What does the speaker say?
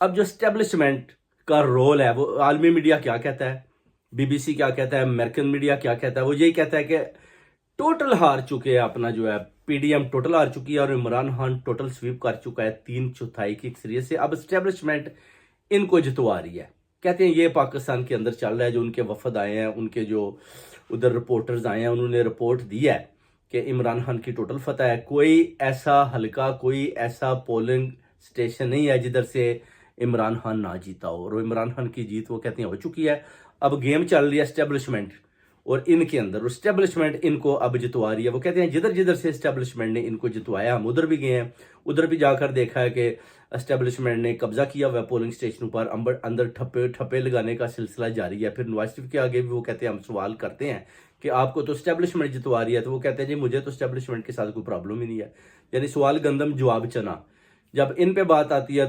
اب جو اسٹیبلشمنٹ کا رول ہے وہ عالمی میڈیا کیا کہتا ہے، BBC کیا کہتا ہے، امریکن میڈیا کیا کہتا ہے، وہ یہی کہتا ہے کہ ٹوٹل ہار چکے ہیں، اپنا جو ہے PDM ٹوٹل ہار چکی ہے اور عمران خان ٹوٹل سویپ کر چکا ہے 3/4 کی اکثریت سے۔ اب اسٹیبلشمنٹ ان کو جتوا رہی ہے، کہتے ہیں یہ پاکستان کے اندر چل رہا ہے۔ جو ان کے وفد آئے ہیں، ان کے جو ادھر رپورٹرز آئے ہیں، انہوں نے رپورٹ دی ہے کہ عمران خان کی ٹوٹل فتح ہے۔ کوئی ایسا حلقہ، کوئی ایسا پولنگ سٹیشن نہیں ہے جدھر سے عمران خان نہ جیتا ہو، اور عمران خان کی جیت وہ کہتے ہیں ہو چکی ہے۔ اب گیم چل رہی ہے اسٹیبلشمنٹ اور ان کے اندر، اور اسٹیبلشمنٹ ان کو اب جتوا رہی ہے۔ وہ کہتے ہیں جدھر جدھر سے اسٹیبلشمنٹ نے ان کو جتوایا، ہم ادھر بھی گئے ہیں، ادھر بھی جا کر دیکھا ہے کہ اسٹیبلشمنٹ نے قبضہ کیا ہوا ہے پولنگ سٹیشنوں پر، اندر ٹھپے لگانے کا سلسلہ جاری ہے۔ پھر نواز شریف کے آگے بھی وہ کہتے ہیں، ہم سوال کرتے ہیں کہ آپ کو تو اسٹیبلشمنٹ جتوا رہی ہے، تو وہ کہتے ہیں جی مجھے تو اسٹیبلشمنٹ کے ساتھ کوئی پرابلم ہی نہیں ہے۔ یعنی سوال گندم جواب چنا۔ جب ان پہ بات آتی ہے تو